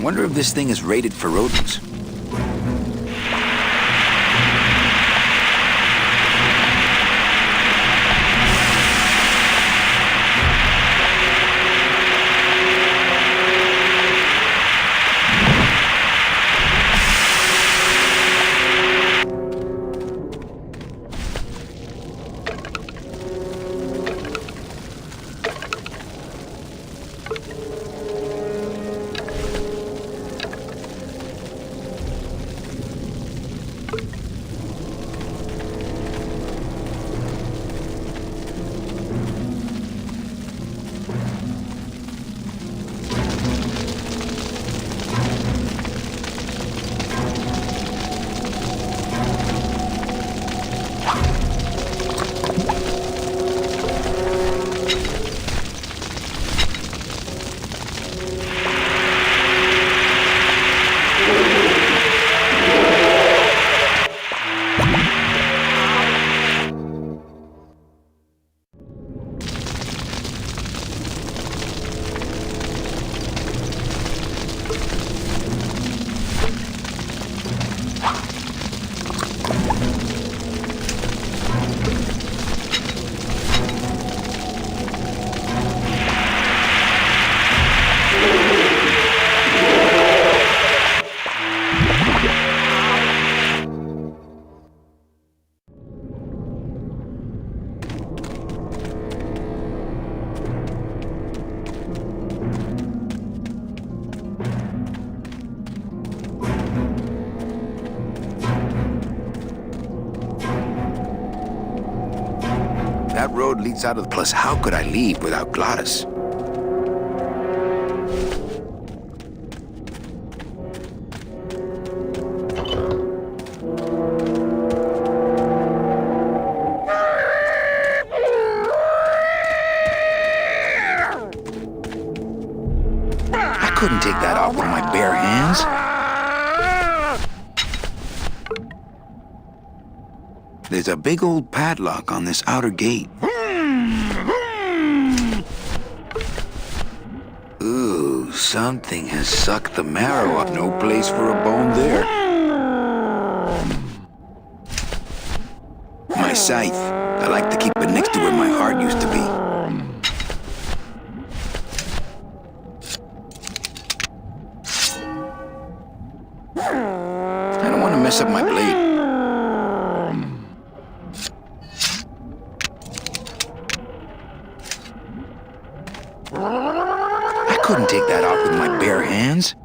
Wonder if this thing is rated for rodents. That road leads out of the... Plus, how could I leave without Gladys? I couldn't take that off with my bare hands. There's a big old padlock on this outer gate. Ooh, something has sucked the marrow off. No place for a bone there. My scythe. I like to keep it next to where my heart used to be. I don't want to mess up my blade. I couldn't take that off with my bare hands.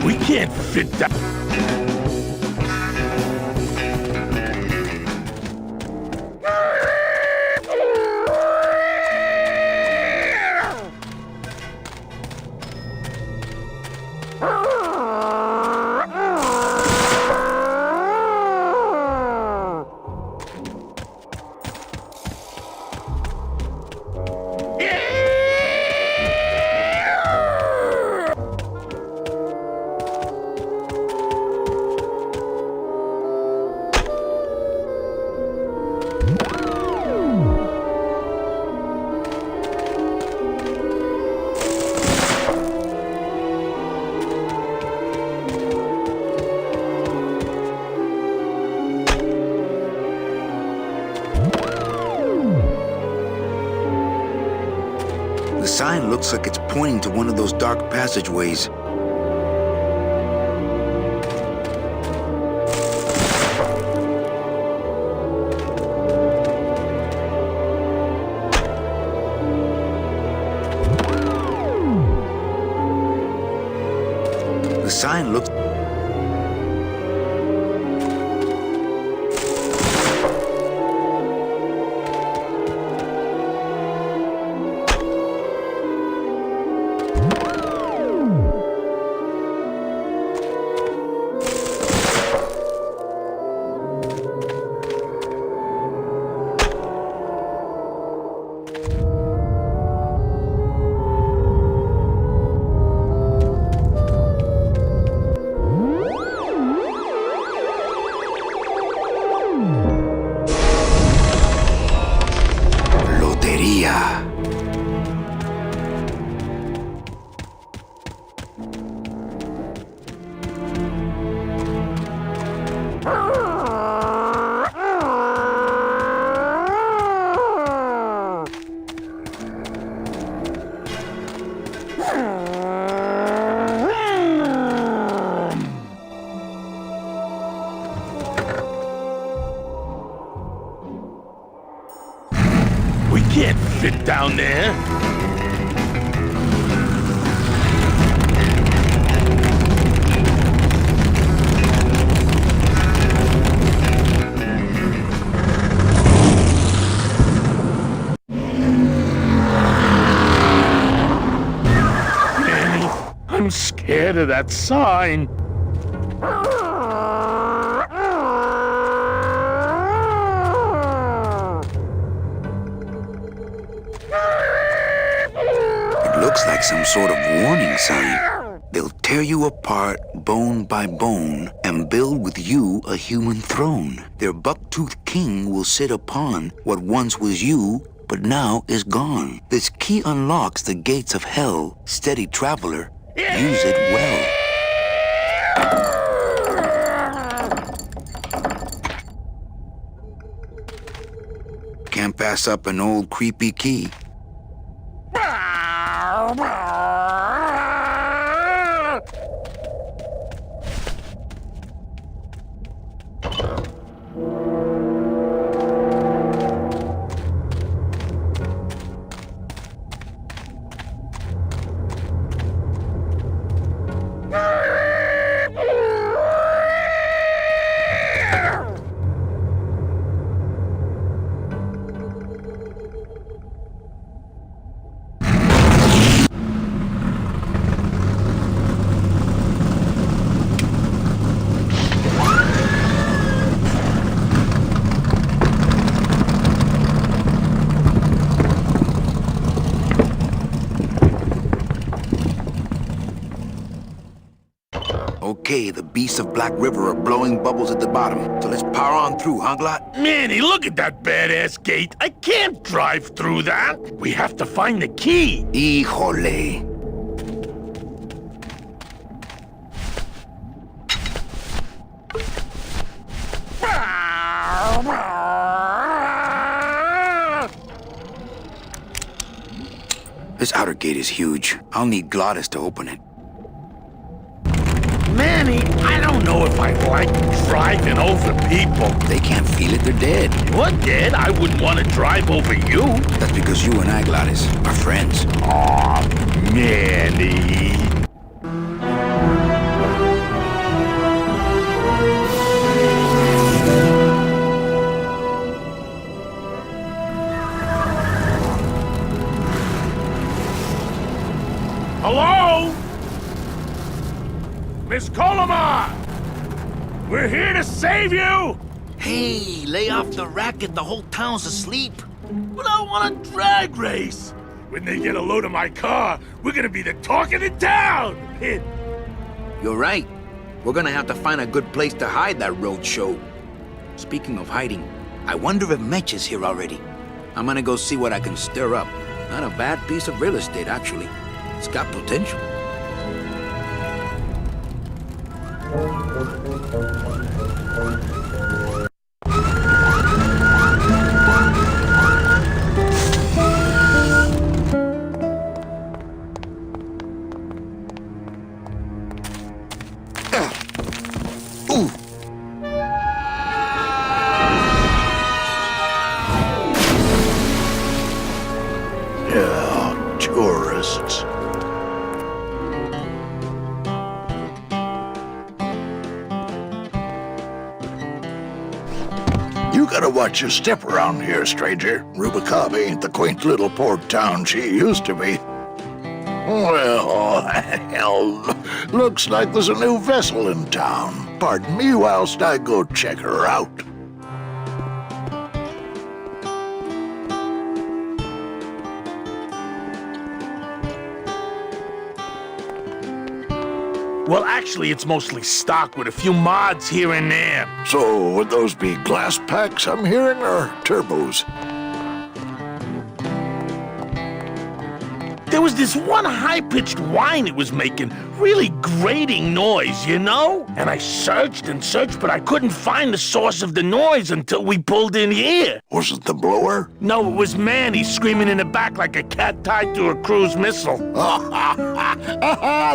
We can't fit that. The sign looks like it's pointing to one of those dark passageways. The sign looks... can't fit down there. Manny, I'm scared of that sign. Looks like some sort of warning sign. They'll tear you apart bone by bone and build with you a human throne. Their buck-toothed king will sit upon what once was you, but now is gone. This key unlocks the gates of hell. Steady traveler, use it well. Can't pass up an old creepy key. Okay, the beasts of Black River are blowing bubbles at the bottom, so let's power on through, huh, Glot? Manny, look at that badass gate. I can't drive through that. We have to find the key. Híjole. This outer gate is huge. I'll need Glottis to open it. Manny, I don't know if I like driving over people. They can't feel it, they're dead. You're dead. I wouldn't want to drive over you. That's because you and I, Glottis, are friends. Aw, Manny. Hello? Miss Colomar! We're here to save you! Hey, lay off the racket, the whole town's asleep. But I want a drag race! When they get a load of my car, we're gonna be the talk of the town! You're right. We're gonna have to find a good place to hide that road show. Speaking of hiding, I wonder if Mitch is here already. I'm gonna go see what I can stir up. Not a bad piece of real estate, actually. It's got potential. Ooh. Yeah, tourists. You gotta watch your step around here, stranger. Rubicab ain't the quaint little port town she used to be. Well, hell, looks like there's a new vessel in town. Pardon me whilst I go check her out. Well, actually, it's mostly stock with a few mods here and there. So, would those be glass packs I'm hearing, or turbos? There was this one high-pitched whine it was making, really grating noise, you know? And I searched and searched, but I couldn't find the source of the noise until we pulled in here. Was it the blower? No, it was Manny screaming in the back like a cat tied to a cruise missile.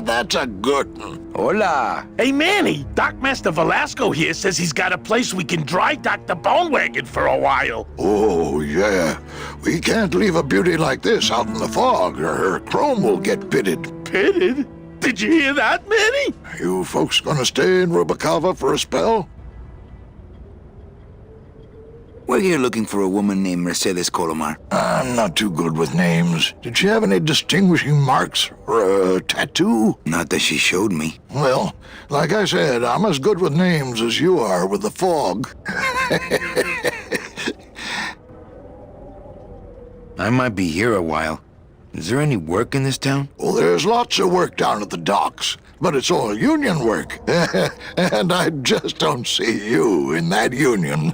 That's a good one. Hola. Hey, Manny, Dockmaster Velasco here says he's got a place we can dry dock the bone wagon for a while. Oh, yeah. We can't leave a beauty like this out in the fog, or her chrome will get pitted. Pitted? Did you hear that, Manny? You folks gonna stay in Rubacava for a spell? We're here looking for a woman named Mercedes Colomar. I'm not too good with names. Did she have any distinguishing marks or a tattoo? Not that she showed me. Well, like I said, I'm as good with names as you are with the fog. I might be here a while. Is there any work in this town? Well, there's lots of work down at the docks, but it's all union work. And I just don't see you in that union.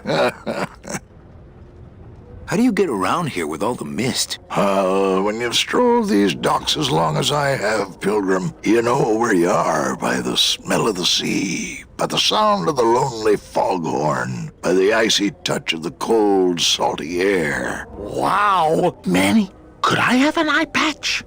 How do you get around here with all the mist? When you've strolled these docks as long as I have, Pilgrim, you know where you are by the smell of the sea, by the sound of the lonely foghorn, by the icy touch of the cold, salty air. Wow. Manny, could I have an eye patch?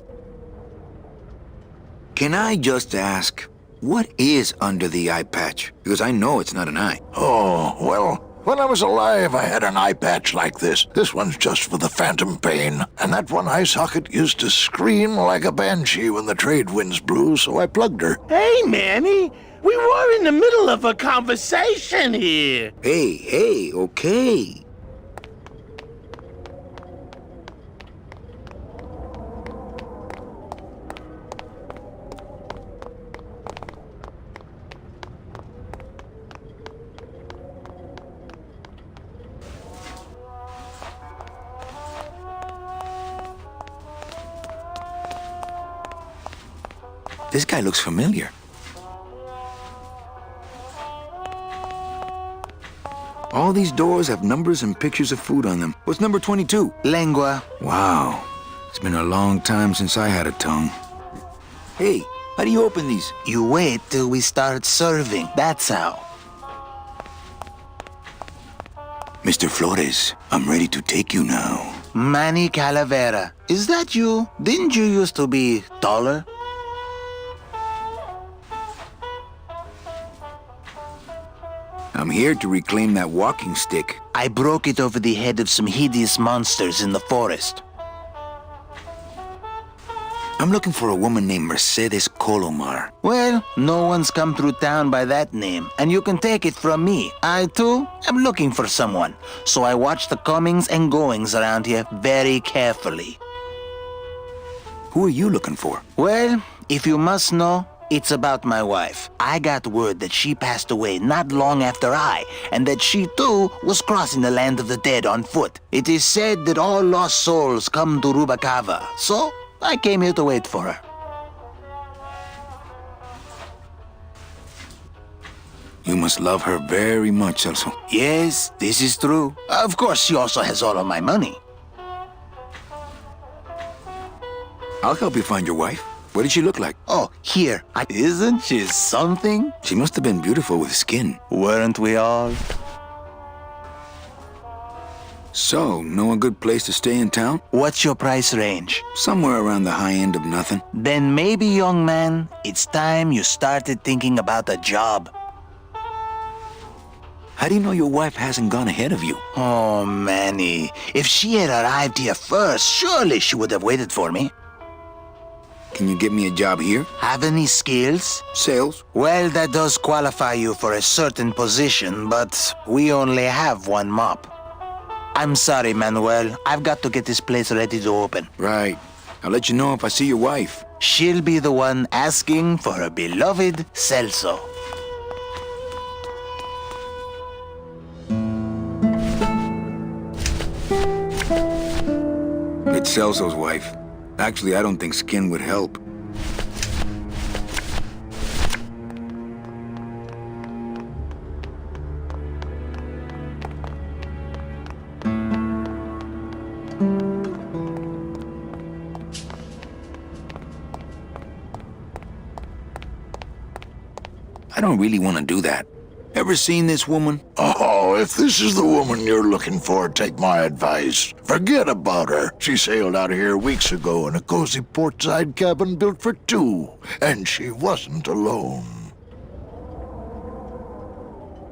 Can I just ask, what is under the eye patch? Because I know it's not an eye. Oh, well, when I was alive, I had an eye patch like this. This one's just for the phantom pain. And that one eye socket used to scream like a banshee when the trade winds blew, so I plugged her. Hey, Manny, we were in the middle of a conversation here. Hey, okay. This guy looks familiar. All these doors have numbers and pictures of food on them. What's number 22? Lengua. Wow. It's been a long time since I had a tongue. Hey, how do you open these? You wait till we start serving. That's how. Mr. Flores, I'm ready to take you now. Manny Calavera. Is that you? Didn't you used to be taller? I'm here to reclaim that walking stick. I broke it over the head of some hideous monsters in the forest. I'm looking for a woman named Mercedes Colomar. Well, no one's come through town by that name, and you can take it from me. I, too, am looking for someone, so I watch the comings and goings around here very carefully. Who are you looking for? Well, if you must know, it's about my wife. I got word that she passed away not long after I, and that she too was crossing the land of the dead on foot. It is said that all lost souls come to Rubacava, so I came here to wait for her. You must love her very much, Celso. Yes, this is true. Of course, she also has all of my money. I'll help you find your wife. What did she look like? Oh, here. Isn't she something? She must have been beautiful with skin. Weren't we all? So, know a good place to stay in town? What's your price range? Somewhere around the high end of nothing. Then maybe, young man, it's time you started thinking about a job. How do you know your wife hasn't gone ahead of you? Oh, Manny. If she had arrived here first, surely she would have waited for me. Can you get me a job here? Have any skills? Sales? Well, that does qualify you for a certain position, but we only have one mop. I'm sorry, Manuel. I've got to get this place ready to open. Right. I'll let you know if I see your wife. She'll be the one asking for her beloved Celso. It's Celso's wife. Actually, I don't think skin would help. I don't really want to do that. Ever seen this woman? Oh, if this is the woman you're looking for, take my advice. Forget about her. She sailed out of here weeks ago in a cozy portside cabin built for two, and she wasn't alone.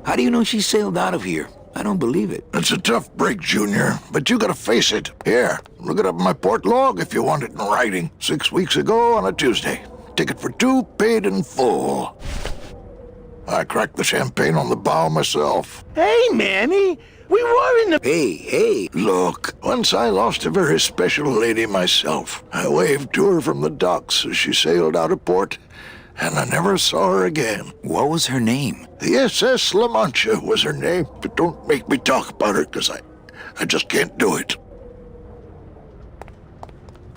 How do you know she sailed out of here? I don't believe it. It's a tough break, Junior, but you gotta face it. Here, look it up in my port log if you want it in writing. 6 weeks ago on a Tuesday. Ticket for 2, paid in full. I cracked the champagne on the bow myself. Hey, Manny, we were in the... Hey. Look, once I lost a very special lady myself. I waved to her from the docks as she sailed out of port, and I never saw her again. What was her name? The SS La Mancha was her name, but don't make me talk about her, because I just can't do it.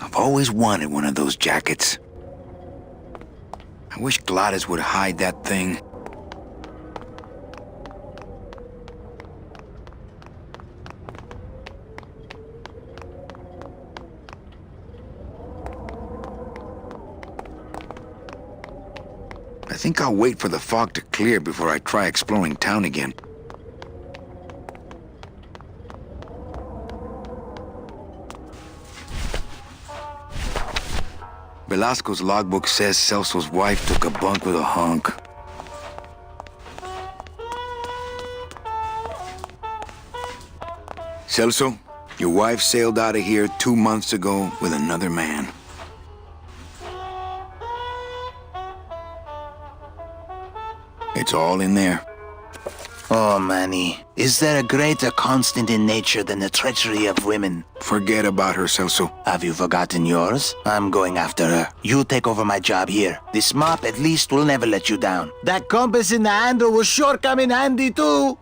I've always wanted one of those jackets. I wish Gladys would hide that thing. I think I'll wait for the fog to clear before I try exploring town again. Velasco's logbook says Celso's wife took a bunk with a hunk. Celso, your wife sailed out of here 2 months ago with another man. It's all in there. Oh, Manny, is there a greater constant in nature than the treachery of women? Forget about her, Celso. Have you forgotten yours? I'm going after her. You take over my job here. This mop at least will never let you down. That compass in the handle will sure come in handy too.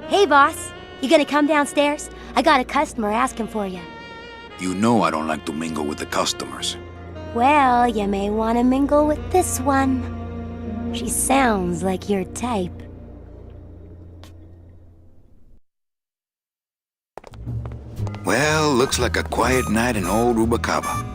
Hey, boss. You gonna come downstairs? I got a customer asking for you. You know I don't like to mingle with the customers. Well, you may want to mingle with this one. She sounds like your type. Well, looks like a quiet night in old Rubacaba.